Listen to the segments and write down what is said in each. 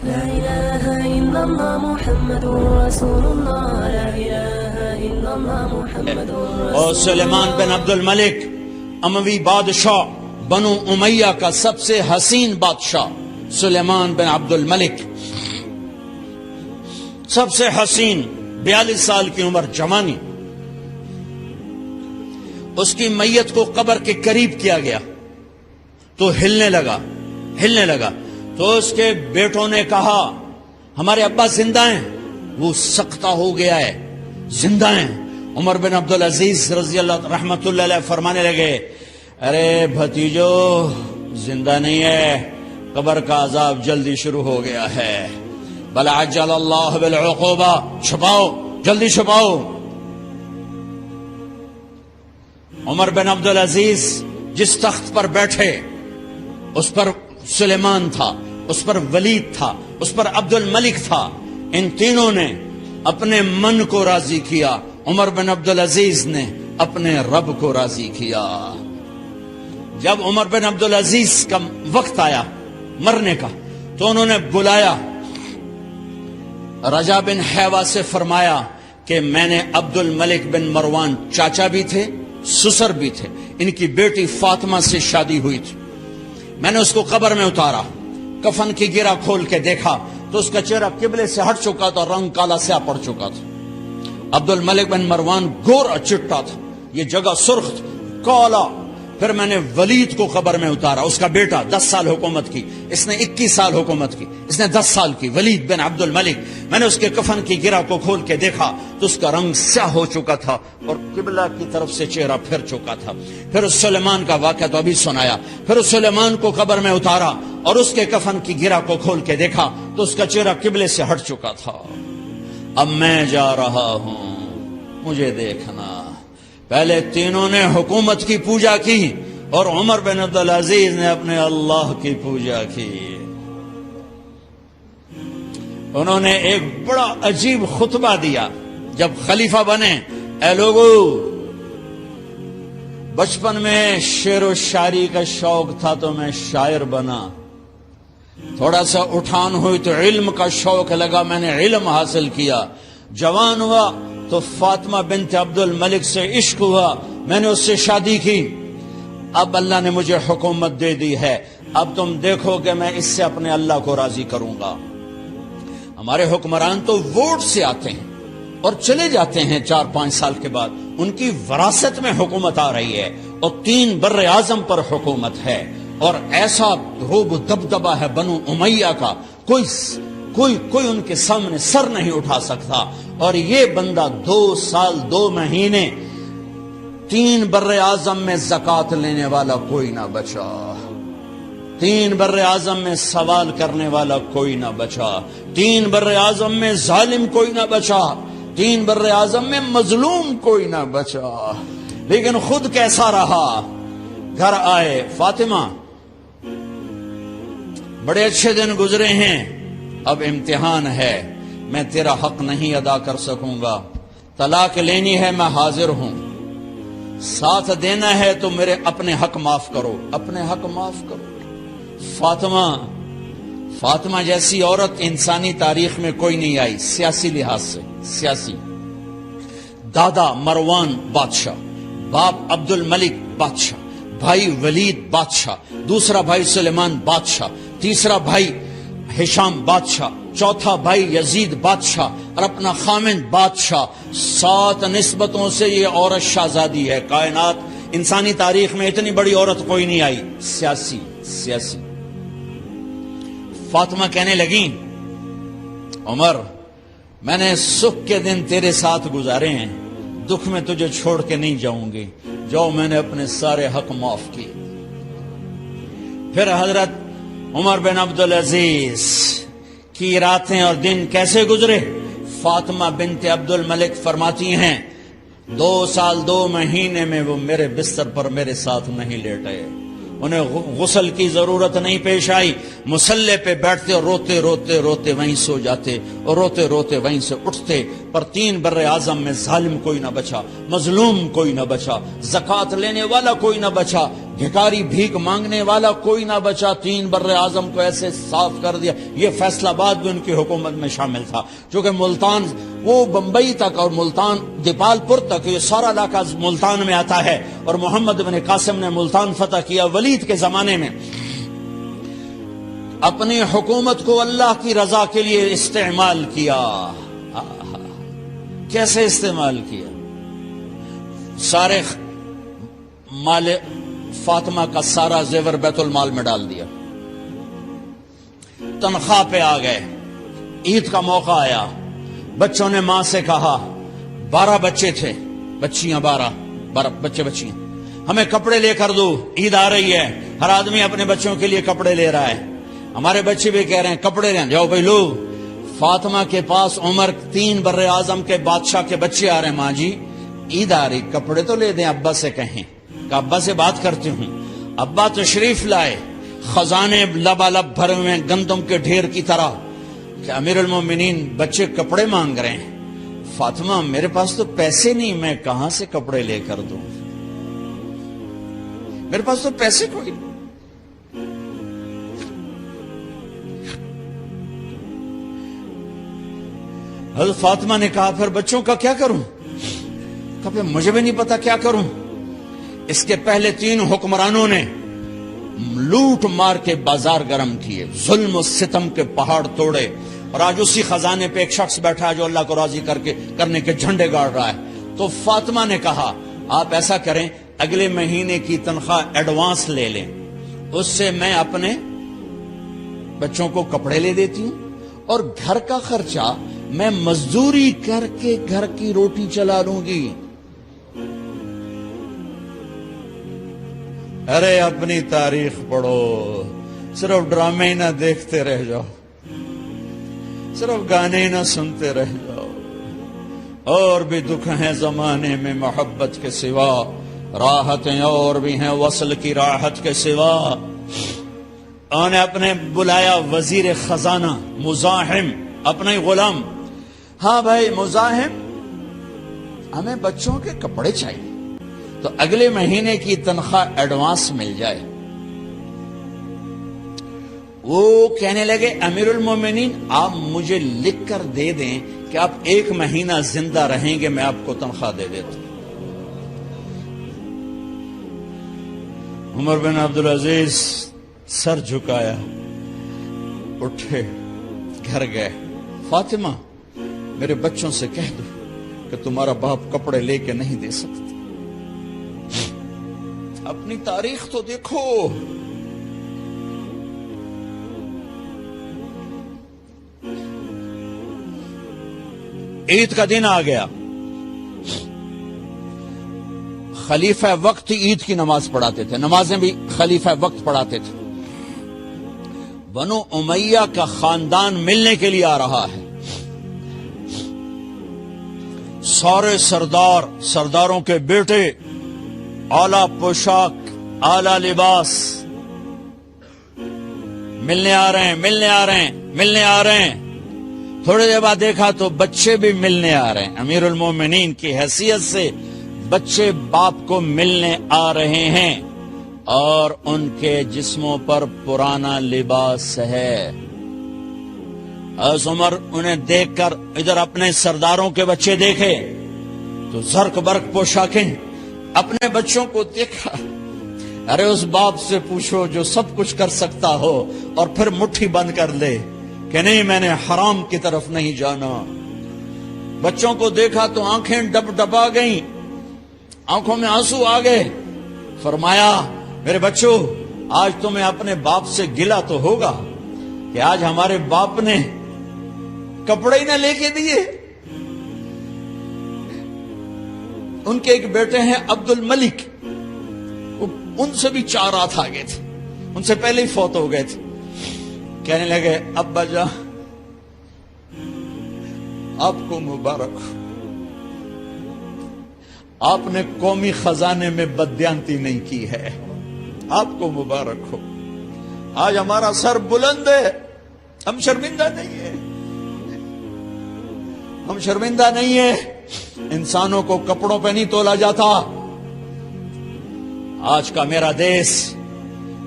لا إله إلا الله محمد رسول الله لا إله إلا الله محمد رسول اور سلیمان بن عبد الملک اموی بادشاہ بنو امیہ کا سب سے حسین بادشاہ سلیمان بن عبد الملک، سب سے حسین، 42 سال کی عمر، جوانی. اس کی میت کو قبر کے قریب کیا گیا تو ہلنے لگا تو اس کے بیٹوں نے کہا ہمارے ابا زندہ ہیں. وہ سختہ ہو گیا ہے، زندہ ہیں. عمر بن عبدالعزیز رضی اللہ رحمت اللہ علیہ فرمانے لگے ارے بھتیجو زندہ نہیں ہے، قبر کا عذاب جلدی شروع ہو گیا ہے. بل عجل اللہ بالعقوبہ، چھپاؤ، جلدی چھپاؤ. عمر بن عبدالعزیز جس تخت پر بیٹھے اس پر سلیمان تھا، اس پر ولید تھا، اس پر عبد الملک تھا. ان تینوں نے اپنے من کو راضی کیا، عمر بن عبدالعزیز نے اپنے رب کو راضی کیا. جب عمر بن عبدالعزیز کا وقت آیا مرنے کا تو انہوں نے بلایا رجا بن حیوہ سے، فرمایا کہ میں نے عبد الملک بن مروان، چاچا بھی تھے سسر بھی تھے، ان کی بیٹی فاطمہ سے شادی ہوئی تھی. میں نے اس کو قبر میں اتارا، کفن کی گرہ کھول کے دیکھا تو اس کا چہرہ قبلے سے ہٹ چکا تھا، رنگ کالا سیاہ پڑ چکا تھا. عبد الملک بن مروان گورا چٹا تھا، یہ جگہ سرخ تھی، کالا. پھر میں نے ولید کو قبر میں اتارا، اس کا بیٹا 10 سال حکومت کی، اس نے 21 سال حکومت کی، اس نے 10 سال کی، ولید بن عبد الملک. میں نے اس کے کفن کی گرہ کو کھول کے دیکھا تو اس کا رنگ سیاہ ہو چکا تھا اور قبلہ کی طرف سے چہرہ پھر چکا تھا. پھر اس سلیمان کا واقعہ تو ابھی سنایا. پھر اس سلیمان کو قبر میں اتارا اور اس کے کفن کی گرہ کو کھول کے دیکھا تو اس کا چہرہ قبلے سے ہٹ چکا تھا. اب میں جا رہا ہوں، مجھے دیکھنا. پہلے تینوں نے حکومت کی پوجا کی اور عمر بن عبدالعزیز نے اپنے اللہ کی پوجا کی. انہوں نے ایک بڑا عجیب خطبہ دیا جب خلیفہ بنے. اے لوگو، بچپن میں شعر و شاعری کا شوق تھا تو میں شاعر بنا. تھوڑا سا اٹھان ہوئی تو علم کا شوق لگا، میں نے علم حاصل کیا. جوان ہوا تو فاطمہ بنت عبد الملک سے عشق ہوا، میں نے اس سے شادی کی. اب اللہ نے مجھے حکومت دے دی ہے، اب تم دیکھو کہ میں اس سے اپنے اللہ کو راضی کروں گا. ہمارے حکمران تو ووٹ سے آتے ہیں اور چلے جاتے ہیں 4-5 سال کے بعد. ان کی وراثت میں حکومت آ رہی ہے اور 3 بر اعظم پر حکومت ہے اور ایسا روب دبدبا ہے بنو امیہ کا، کوئی ان کے سامنے سر نہیں اٹھا سکتا. اور یہ بندہ 2 سال 2 مہینے 3 بر اعظم میں زکوٰۃ لینے والا کوئی نہ بچا، 3 بر اعظم میں سوال کرنے والا کوئی نہ بچا، 3 بر اعظم میں ظالم کوئی نہ بچا، 3 بر اعظم میں مظلوم کوئی نہ بچا. لیکن خود کیسا رہا؟ گھر آئے، فاطمہ بڑے اچھے دن گزرے ہیں، اب امتحان ہے، میں تیرا حق نہیں ادا کر سکوں گا. طلاق لینی ہے، میں حاضر ہوں. ساتھ دینا ہے تو میرے اپنے حق معاف کرو، اپنے حق معاف کرو. فاطمہ جیسی عورت انسانی تاریخ میں کوئی نہیں آئی. سیاسی لحاظ سے، سیاسی، دادا مروان بادشاہ، باپ عبد الملک بادشاہ، بھائی ولید بادشاہ، دوسرا بھائی سلیمان بادشاہ، تیسرا بھائی ہشام بادشاہ، چوتھا بھائی یزید بادشاہ اور اپنا خامند بادشاہ. 7 نسبتوں سے یہ عورت شہزادی ہے. کائنات انسانی تاریخ میں اتنی بڑی عورت کوئی نہیں آئی. سیاسی. فاطمہ کہنے لگیں عمر، میں نے سکھ کے دن تیرے ساتھ گزارے ہیں، دکھ میں تجھے چھوڑ کے نہیں جاؤں گی. جو میں نے اپنے سارے حق معاف کیے. پھر حضرت عمر بن عبدالعزیز کی راتیں اور دن کیسے گزرے؟ فاطمہ بنت عبد الملک فرماتی ہیں 2 سال 2 مہینے میں وہ میرے بستر پر میرے ساتھ نہیں لیٹے. انہیں غسل کی ضرورت نہیں پیش آئی. مصلے پہ بیٹھتے اور روتے روتے روتے وہیں سو جاتے اور روتے روتے وہیں سے اٹھتے. پر 3 بر اعظم میں ظالم کوئی نہ بچا، مظلوم کوئی نہ بچا، زکوٰۃ لینے والا کوئی نہ بچا. بھکاری بھیک مانگنے والا کوئی نہ بچا، 3 بر اعظم کو ایسے صاف کر دیا۔ یہ فیصل آباد بھی ان کی حکومت میں شامل تھا، چونکہ ملتان وہ بمبئی تک اور ملتان دیپال پور تک یہ سارا علاقہ ملتان میں آتا ہے، اور محمد بن قاسم نے ملتان فتح کیا ولید کے زمانے میں۔ اپنی حکومت کو اللہ کی رضا کے لیے استعمال کیا۔ کیسے استعمال کیا؟ سارے مال فاطمہ کا سارا زیور بیت المال میں ڈال دیا، تنخواہ پہ آ گئے۔ عید کا موقع آیا، بچوں نے ماں سے کہا، 12 بچے تھے، بچیاں 12 بچے بچیاں، ہمیں کپڑے لے کر دو، عید آ رہی ہے، ہر آدمی اپنے بچوں کے لیے کپڑے لے رہا ہے۔ ہمارے بچے بھی کہہ رہے ہیں کپڑے لیں، جاؤ بھائی لو۔ فاطمہ کے پاس عمر 3 بر اعظم کے بادشاہ کے بچے آ رہے ہیں، ماں جی عید آ رہی، کپڑے تو لے دیں، ابا سے کہیں کہ ابا سے بات کرتی ہوں۔ ابا تشریف لائے، خزانے لبالب بھرے ہوئے گندم کے ڈھیر کی طرح، کہ امیر المومنین بچے کپڑے مانگ رہے ہیں۔ فاطمہ میرے پاس تو پیسے نہیں، میں کہاں سے کپڑے لے کر دوں، میرے پاس تو پیسے کوئی نہیں۔ حضرت فاطمہ نے کہا پھر بچوں کا کیا کروں؟ کہا پھر مجھے بھی نہیں پتا کیا کروں۔ اس کے پہلے 3 حکمرانوں نے لوٹ مار کے بازار گرم کیے، ظلم و ستم کے پہاڑ توڑے، اور آج اسی خزانے پہ ایک شخص بیٹھا ہے جو اللہ کو راضی کرنے کے جھنڈے گاڑ رہا ہے۔ تو فاطمہ نے کہا آپ ایسا کریں، اگلے مہینے کی تنخواہ ایڈوانس لے لیں، اس سے میں اپنے بچوں کو کپڑے لے دیتی ہوں، اور گھر کا خرچہ میں مزدوری کر کے گھر کی روٹی چلا لوں گی۔ ارے اپنی تاریخ پڑھو، صرف ڈرامے ہی نہ دیکھتے رہ جاؤ، صرف گانے ہی نہ سنتے رہ جاؤ۔ اور بھی دکھ ہیں زمانے میں محبت کے سوا، راحتیں اور بھی ہیں وصل کی راحت کے سوا۔ انہوں نے اپنے بلایا وزیر خزانہ مزاحم، اپنا ہی غلام، ہاں بھائی مزاحم ہمیں بچوں کے کپڑے چاہیے، تو اگلے مہینے کی تنخواہ ایڈوانس مل جائے۔ وہ کہنے لگے امیر المومنین آپ مجھے لکھ کر دے دیں کہ آپ 1 مہینہ زندہ رہیں گے، میں آپ کو تنخواہ دے دیتا ہوں۔ عمر بن عبدالعزیز سر جھکایا، اٹھے، گھر گئے، فاطمہ میرے بچوں سے کہہ دو کہ تمہارا باپ کپڑے لے کے نہیں دے سکتا۔ اپنی تاریخ تو دیکھو، عید کا دن آ گیا، خلیفہ وقت عید کی نماز پڑھاتے تھے، نمازیں بھی خلیفہ وقت پڑھاتے تھے۔ بنو امیہ کا خاندان ملنے کے لیے آ رہا ہے، سارے سرداروں کے بیٹے، اعلیٰ پوشاک، اعلیٰ لباس، ملنے آ رہے ہیں۔ تھوڑی دیر بعد دیکھا تو بچے بھی ملنے آ رہے ہیں، امیر المومنین کی حیثیت سے بچے باپ کو ملنے آ رہے ہیں، اور ان کے جسموں پر پرانا لباس ہے۔ حضرت عمر انہیں دیکھ کر ادھر اپنے سرداروں کے بچے دیکھے تو زرق برق پوشاکیں، اپنے بچوں کو دیکھا۔ ارے اس باپ سے پوچھو جو سب کچھ کر سکتا ہو اور پھر مٹھی بند کر لے کہ نہیں میں نے حرام کی طرف نہیں جانا۔ بچوں کو دیکھا تو آنکھیں ڈبا گئیں، آنکھوں میں آنسو آ گئے۔ فرمایا میرے بچوں آج تمہیں اپنے باپ سے گلہ تو ہوگا کہ آج ہمارے باپ نے کپڑے ہی نہ لے کے دیے۔ ان کے ایک بیٹے ہیں عبد الملک، ان سے بھی 4 رات آگے تھے، ان سے پہلے ہی فوت ہو گئے تھے۔ کہنے لگے ابا جان آپ کو مبارک ہو، آپ نے قومی خزانے میں بددیانتی نہیں کی ہے، آپ کو مبارک ہو۔ آج ہمارا سر بلند ہے، ہم شرمندہ نہیں ہیں، ہم شرمندہ نہیں ہیں۔ انسانوں کو کپڑوں پہ نہیں تولا جاتا، آج کا میرا دیس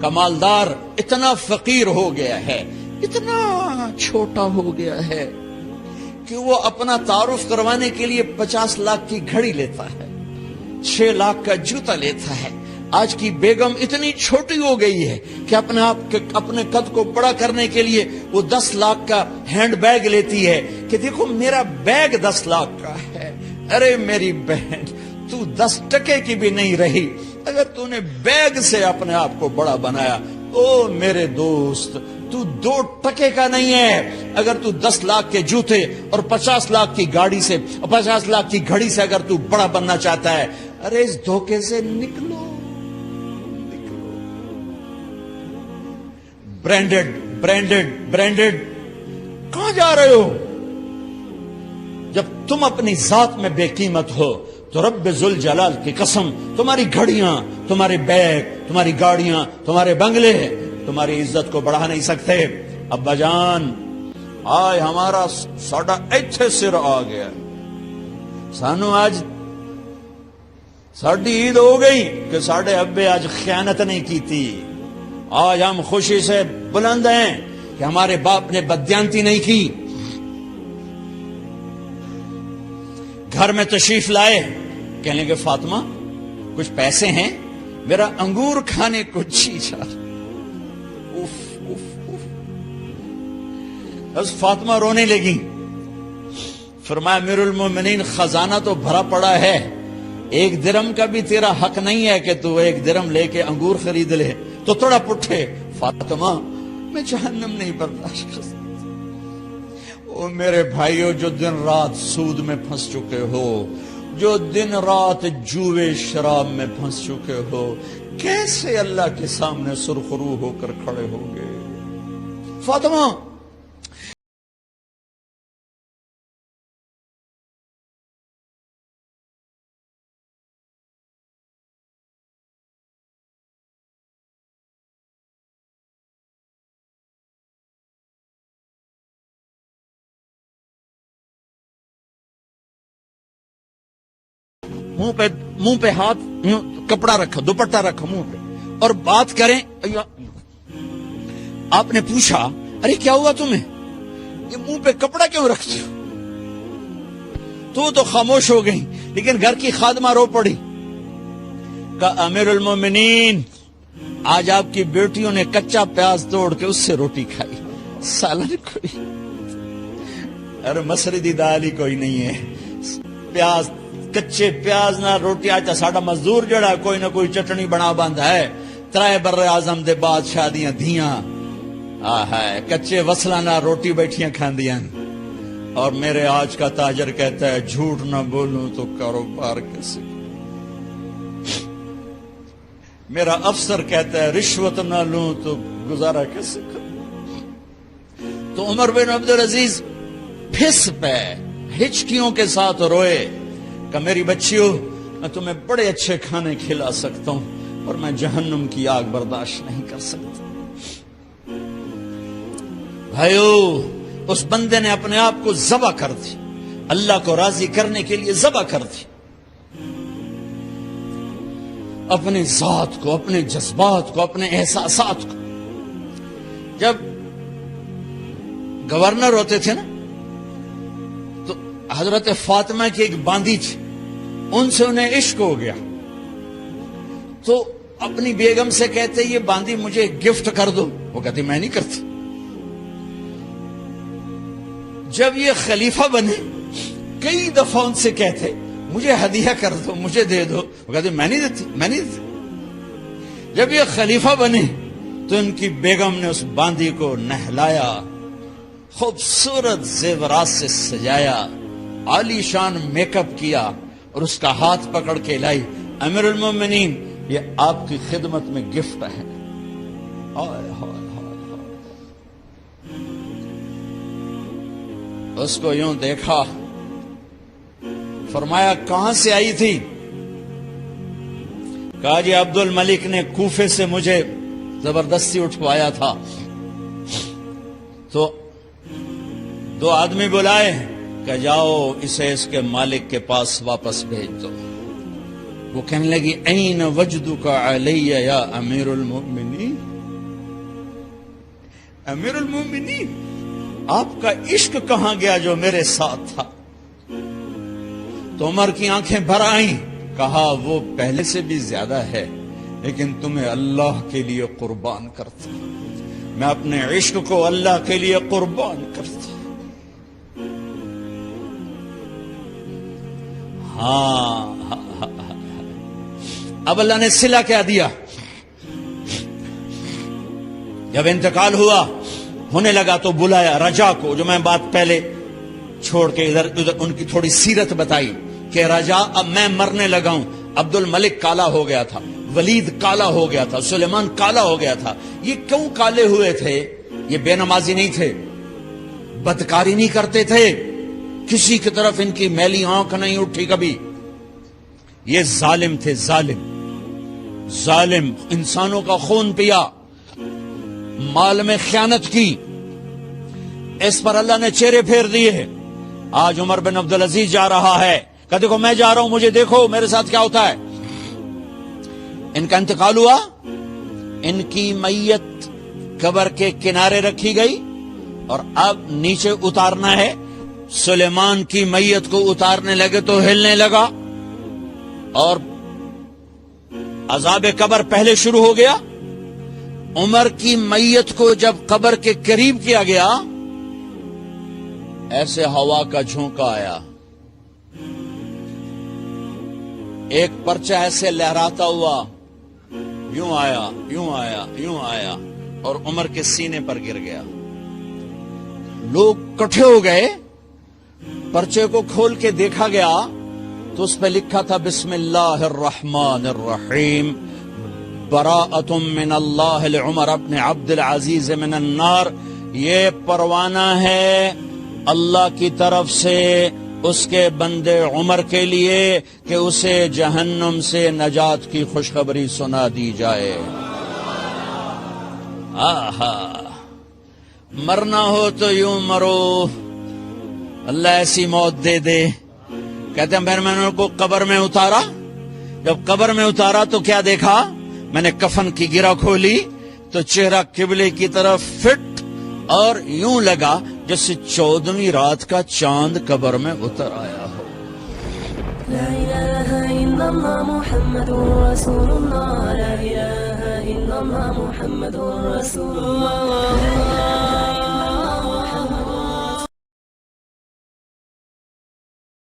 کا مالدار اتنا فقیر ہو گیا ہے، اتنا چھوٹا ہو گیا ہے کہ وہ اپنا تعارف کروانے کے لیے 50 لاکھ کی گھڑی لیتا ہے، 6 لاکھ کا جوتا لیتا ہے۔ آج کی بیگم اتنی چھوٹی ہو گئی ہے کہ اپنے قد کو بڑا کرنے کے لیے وہ 10 لاکھ کا ہینڈ بیگ لیتی ہے کہ دیکھو میرا بیگ 10 لاکھ کا ہے۔ ارے میری بہن، تو 10 ٹکے کی بھی نہیں رہی، اگر تو نے بیگ سے اپنے آپ کو بڑا بنایا، او میرے دوست تو 2 ٹکے کا نہیں ہے۔ اگر تو 10 لاکھ کے جوتے اور 50 لاکھ کی گاڑی سے اور 50 لاکھ کی گھڑی سے اگر تو بڑا بننا چاہتا ہے، ارے اس دھوکے سے نکلو۔ برینڈڈ کہاں جا رہے ہو؟ جب تم اپنی ذات میں بے قیمت ہو تو رب ذوالجلال کی قسم تمہاری گھڑیاں، تمہارے بیگ، تمہاری گاڑیاں، تمہارے بنگلے تمہاری عزت کو بڑھا نہیں سکتے۔ ابا جان، آج ہمارا ساڈا ایتھے سر آ گیا، سانو آج ساڈی عید ہو گئی کہ ساڈے ابے آج خیانت نہیں کی تھی۔ آج ہم خوشی سے بلند ہیں کہ ہمارے باپ نے بددیانتی نہیں کی۔ گھر میں تشریف لائے، کہنے لگے فاطمہ کچھ پیسے ہیں، میرا انگور کھانے کو جی چاہ۔ بس فاطمہ رونے لگی۔ فرمایا امیر المومنین خزانہ تو بھرا پڑا ہے، 1 درم کا بھی تیرا حق نہیں ہے کہ تو 1 درم لے کے انگور خرید لے۔ تو تھوڑا پٹھے، فاطمہ میں جہنم نہیں برداشت کر سکتا۔ او میرے بھائیو، جو دن رات سود میں پھنس چکے ہو، جو دن رات جوے شراب میں پھنس چکے ہو، کیسے اللہ کے سامنے سرخرو ہو کر کھڑے ہو گے؟ فاطمہ منہ پہ ہاتھ، کپڑا رکھا، دوپٹہ رکھا منہ پہ اور بات کریں۔ آپ نے پوچھا ارے کیا ہوا تمہیں، یہ منہ پہ کپڑا کیوں رکھتے ہو؟ تو خاموش ہو گئی، لیکن گھر کی خادمہ رو پڑی۔ کہا امیر المومنین آج آپ کی بیٹیوں نے کچا پیاز توڑ کے اس سے روٹی کھائی، سالن کوئی، ارے مسردی دال ہی کوئی نہیں ہے، پیاز، کچے پیاز نہ روٹی۔ آتا ساڈا مزدور جڑا کوئی نہ کوئی چٹنی بنا باندا ہے، 3 بر اعظم دے بعد شادیاں دھیاں ہے کچے وصلہ نہ روٹی بیٹھیاں کھاندیاں۔ اور میرے آج کا تاجر کہتا ہے جھوٹ نہ بولوں تو کاروبار کیسے، میرا افسر کہتا ہے رشوت نہ لوں تو گزارا کیسے کروں۔ تو عمر بن عبدالعزیز پھس پہ ہچکیوں کے ساتھ روئے کہ میری بچیوں میں تمہیں بڑے اچھے کھانے کھلا سکتا ہوں اور میں جہنم کی آگ برداشت نہیں کر سکتا۔ بھائیو، اس بندے نے اپنے آپ کو ذبح کر دی، اللہ کو راضی کرنے کے لیے ذبح کر دی، اپنی ذات کو، اپنے جذبات کو، اپنے احساسات کو۔ جب گورنر ہوتے تھے نا تو حضرت فاطمہ کی ایک باندی تھی، ان سے انہیں عشق ہو گیا، تو اپنی بیگم سے کہتے یہ باندی مجھے گفٹ کر دو، وہ کہتی میں نہیں کرتی۔ جب یہ خلیفہ بنے کئی دفعہ ان سے کہتے مجھے ہدیہ کر دو، مجھے دے دو، وہ کہتے میں نہیں دیتی۔ جب یہ خلیفہ بنے تو ان کی بیگم نے اس باندی کو نہلایا، خوبصورت زیورات سے سجایا، عالی شان میک اپ کیا اور اس کا ہاتھ پکڑ کے لائی، امیر المومنین یہ آپ کی خدمت میں گفٹ ہے۔ اس کو یوں دیکھا، فرمایا کہاں سے آئی تھی؟ کہا جی عبد الملک نے کوفے سے مجھے زبردستی اٹھوایا تھا، تو 2 آدمی بلائے کہ جاؤ اسے اس کے مالک کے پاس واپس بھیج دو۔ وہ کہنے لگی این وجدک علی یا امیر المؤمنین، امیر المؤمنین آپ کا عشق کہاں گیا جو میرے ساتھ تھا؟ تو عمر کی آنکھیں بھر آئیں، کہا وہ پہلے سے بھی زیادہ ہے، لیکن تمہیں اللہ کے لیے قربان کرتا، میں اپنے عشق کو اللہ کے لیے قربان کرتا۔ ہاں اب اللہ نے صلہ کیا دیا؟ جب انتقال ہوا ہونے لگا تو بلایا رجا کو، جو میں بات پہلے چھوڑ کے ادھر ان کی تھوڑی سیرت بتائی کہ رجا اب میں مرنے لگا ہوں، عبد الملک کالا ہو گیا تھا، ولید کالا ہو گیا تھا، سلیمان کالا ہو گیا تھا۔ یہ کیوں کالے ہوئے تھے؟ یہ بے نمازی نہیں تھے، بدکاری نہیں کرتے تھے، کسی کی طرف ان کی میلی آنکھ نہیں اٹھی کبھی، یہ ظالم تھے، ظالم انسانوں کا خون پیا، مال میں خیانت کی، اس پر اللہ نے چہرے پھیر دیے۔ آج عمر بن عبدالعزیز جا رہا ہے کہ دیکھو میں جا رہا ہوں، مجھے دیکھو میرے ساتھ کیا ہوتا ہے۔ ان کا انتقال ہوا، ان کی میت قبر کے کنارے رکھی گئی اور اب نیچے اتارنا ہے۔ سلیمان کی میت کو اتارنے لگے تو ہلنے لگا اور عذاب قبر پہلے شروع ہو گیا۔ عمر کی میت کو جب قبر کے قریب کیا گیا، ایسے ہوا کا جھونکا آیا، ایک پرچہ ایسے لہراتا ہوا یوں آیا، یوں آیا، یوں آیا اور عمر کے سینے پر گر گیا۔ لوگ کٹھے ہو گئے، پرچے کو کھول کے دیکھا گیا تو اس پہ لکھا تھا بسم اللہ الرحمن الرحیم، براءۃ من اللہ لعمر بن عبد العزیز من النار۔ یہ پروانہ ہے اللہ کی طرف سے اس کے بندے عمر کے لیے کہ اسے جہنم سے نجات کی خوشخبری سنا دی جائے۔ آہا، مرنا ہو تو یوں مرو، اللہ ایسی موت دے دے۔ کہتے ہیں پھر میں نے ان کو قبر میں اتارا، جب قبر میں اتارا تو کیا دیکھا؟ میں نے کفن کی گرہ کھولی تو چہرہ قبلے کی طرف فٹ اور یوں لگا جیسے 14ویں رات کا چاند قبر میں اتر آیا ہو۔ لا الہ الا اللہ محمد رسول اللہ، لا الہ الا اللہ محمد رسول اللہ۔